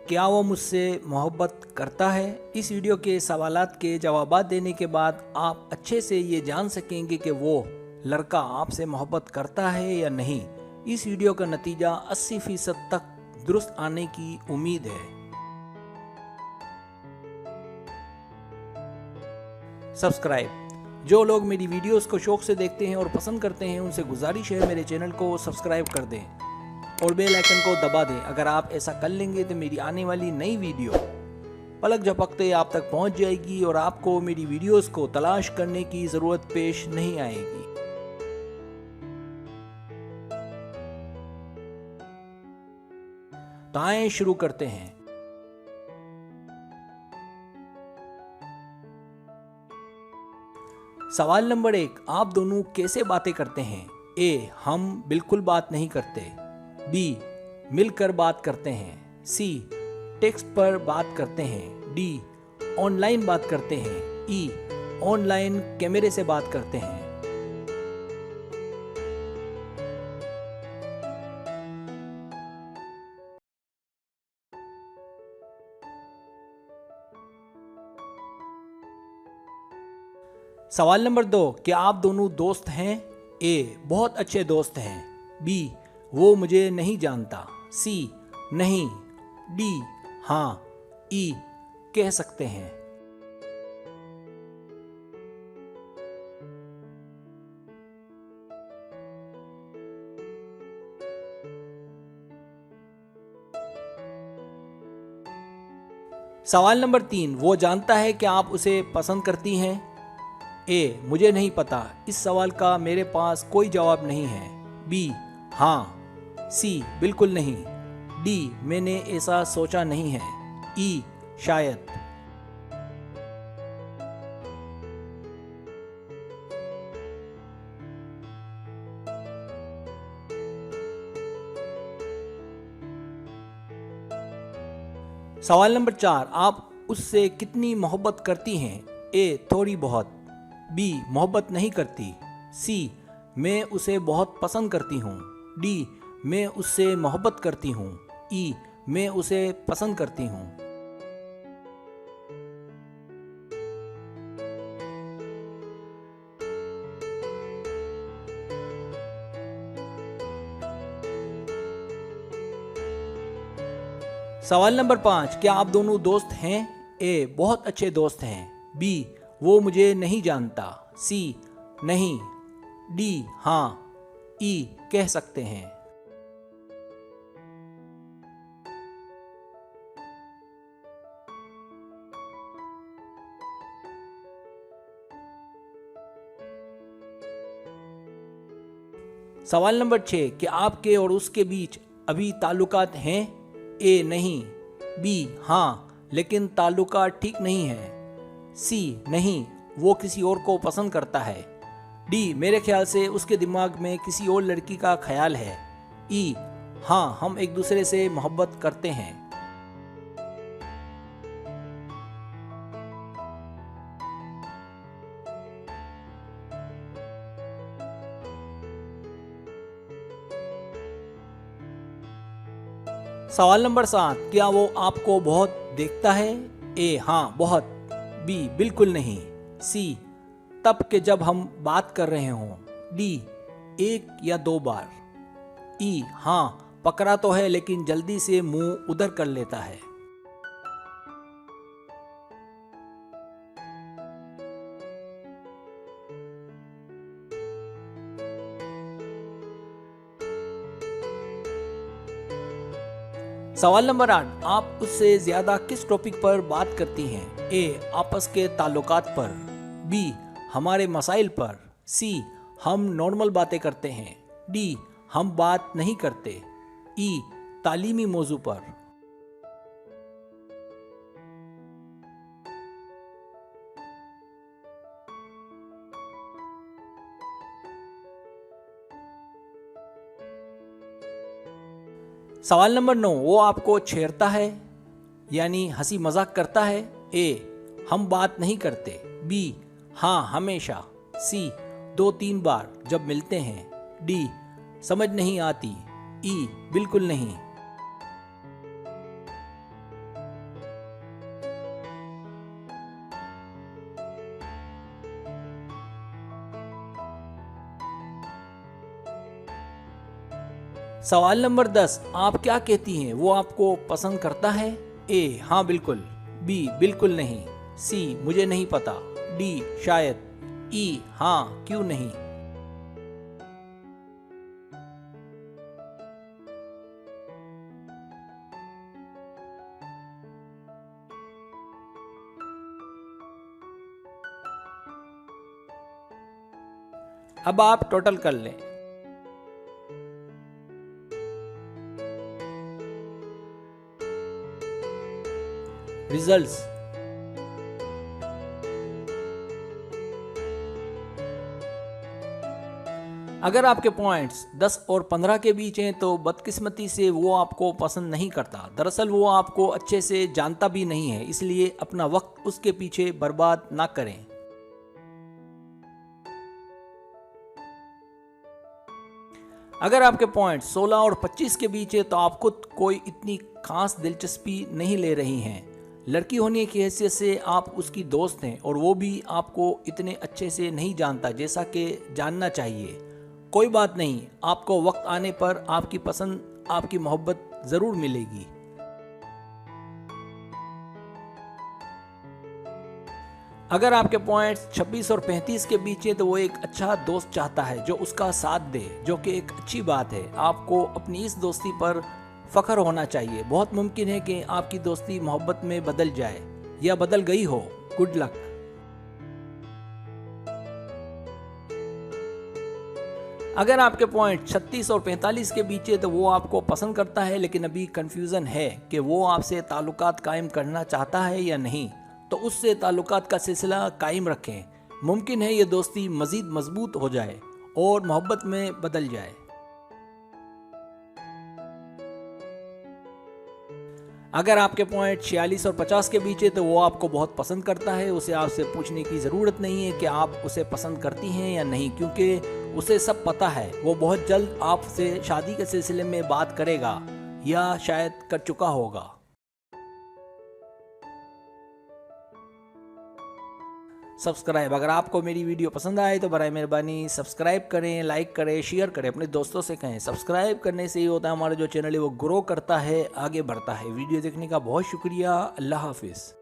क्या वो मुझसे मोहब्बत करता है? इस वीडियो के सवालात के जवाबात देने के बाद आप अच्छे से ये जान सकेंगे कि वो लड़का आपसे मोहब्बत करता है या नहीं। इस वीडियो का नतीजा 80% तक दुरुस्त आने की उम्मीद है। सब्सक्राइब। जो लोग मेरी वीडियोस को शौक से देखते हैं और पसंद करते हैं उनसे गुजारिश है मेरे चैनल को सब्सक्राइब कर दें और बेल आइकन को दबा दें। अगर आप ऐसा कर लेंगे तो मेरी आने वाली नई वीडियो पलक झपकते आप तक पहुंच जाएगी और आपको मेरी वीडियोस को तलाश करने की जरूरत पेश नहीं आएगी। तो आइए शुरू करते हैं। सवाल नंबर 1, आप दोनों कैसे बातें करते हैं? ए, हम बिल्कुल बात नहीं करते। बी, मिलकर बात करते हैं। सी, टेक्स्ट पर बात करते हैं। डी, ऑनलाइन बात करते हैं। ई, ऑनलाइन कैमरे से बात करते हैं। सवाल नंबर 2, क्या आप दोनों दोस्त हैं? ए, बहुत अच्छे दोस्त हैं। बी, वो मुझे नहीं जानता। सी, नहीं। डी, हाँ। ई, कह सकते हैं। सवाल नंबर 3, वो जानता है कि आप उसे पसंद करती हैं? ए, मुझे नहीं पता, इस सवाल का मेरे पास कोई जवाब नहीं है। बी, हाँ। सी, बिल्कुल नहीं। डी, मैंने ऐसा सोचा नहीं है। ई, शायद। सवाल नंबर 4, आप उससे कितनी मोहब्बत करती हैं? ए, थोड़ी बहुत। बी, मोहब्बत नहीं करती। सी, मैं उसे बहुत पसंद करती हूँ। डी, मैं उससे मोहब्बत करती हूँ। ई, मैं उसे पसंद करती हूँ। सवाल नंबर 5, क्या आप दोनों दोस्त हैं? ए, बहुत अच्छे दोस्त हैं। बी, वो मुझे नहीं जानता। सी, नहीं। डी, हाँ। ई, कह सकते हैं। सवाल नंबर 6, क्या आपके और उसके बीच अभी ताल्लुकात हैं? ए, नहीं। बी, हाँ, लेकिन ताल्लुकात ठीक नहीं है। सी, नहीं, वो किसी और को पसंद करता है। डी, मेरे ख्याल से उसके दिमाग में किसी और लड़की का ख्याल है। ई, हाँ, हम एक दूसरे से मोहब्बत करते हैं। सवाल नंबर 7, क्या वो आपको बहुत देखता है? ए, हाँ, बहुत। बी, बिल्कुल नहीं। सी, तब के जब हम बात कर रहे हों। डी, 1 या 2 बार। ई, हाँ, पकड़ा तो है लेकिन जल्दी से मुंह उधर कर लेता है। सवाल नंबर 8, आप उससे ज्यादा किस टॉपिक पर बात करती हैं? ए, आपस के ताल्लुकात पर। बी, हमारे मसाइल पर। सी, हम नॉर्मल बातें करते हैं। डी, हम बात नहीं करते। ई, तालीमी मौजू पर। सवाल नंबर 9, वो आपको छेड़ता है यानी हंसी मजाक करता है? ए, हम बात नहीं करते। बी, हाँ, हमेशा। सी, 2-3 बार जब मिलते हैं। डी, समझ नहीं आती। ई, बिल्कुल नहीं। सवाल नंबर 10, आप क्या कहती हैं, वो आपको पसंद करता है? ए, हाँ बिल्कुल। बी, बिल्कुल नहीं। सी, मुझे नहीं पता। डी, शायद। ई, हाँ, क्यों नहीं। अब आप टोटल कर लें। रिजल्ट्स। अगर आपके पॉइंट्स 10 और 15 के बीच हैं तो बदकिस्मती से वो आपको पसंद नहीं करता। दरअसल वो आपको अच्छे से जानता भी नहीं है, इसलिए अपना वक्त उसके पीछे बर्बाद ना करें। अगर आपके पॉइंट 16 और 25 के बीच है तो आप खुद कोई इतनी खास दिलचस्पी नहीं ले रही हैं। लड़की होने की हैसियत से आप उसकी दोस्त हैं और वो भी आपको इतने अच्छे से नहीं जानता जैसा कि जानना चाहिए। कोई बात नहीं, आपको वक्त आने पर आपकी पसंद, आपकी मोहब्बत ज़रूर मिलेगी। अगर आपके पॉइंट्स 26 और 35 के बीच है तो वो एक अच्छा दोस्त चाहता है जो उसका साथ दे, जो कि एक अच्छी बात है। आपको अपनी इस दोस्ती पर फख्र होना चाहिए। बहुत मुमकिन है कि आपकी दोस्ती मोहब्बत में बदल जाए या बदल गई हो। Good luck. अगर आपके पॉइंट 36 और 45 के बीच है तो वो आपको पसंद करता है, लेकिन अभी कंफ्यूजन है कि वो आपसे ताल्लुकात कायम करना चाहता है या नहीं, तो उससे ताल्लुकात का सिलसिला कायम रखें। मुमकिन है ये दोस्ती मज़ीद मजबूत हो जाए और मोहब्बत में बदल जाए। अगर आपके पॉइंट 46 और 50 के बीच है तो वो आपको बहुत पसंद करता है। उसे आपसे पूछने की ज़रूरत नहीं है कि आप उसे पसंद करती हैं या नहीं, क्योंकि उसे सब पता है। वो बहुत जल्द आपसे शादी के सिलसिले में बात करेगा या शायद कर चुका होगा। सब्सक्राइब, अगर आपको मेरी वीडियो पसंद आए तो बराए मेहरबानी सब्सक्राइब करें, लाइक करें, शेयर करें, अपने दोस्तों से कहें। सब्सक्राइब करने से ही होता है हमारा जो चैनल है वो ग्रो करता है, आगे बढ़ता है। वीडियो देखने का बहुत शुक्रिया। अल्लाह हाफिज़।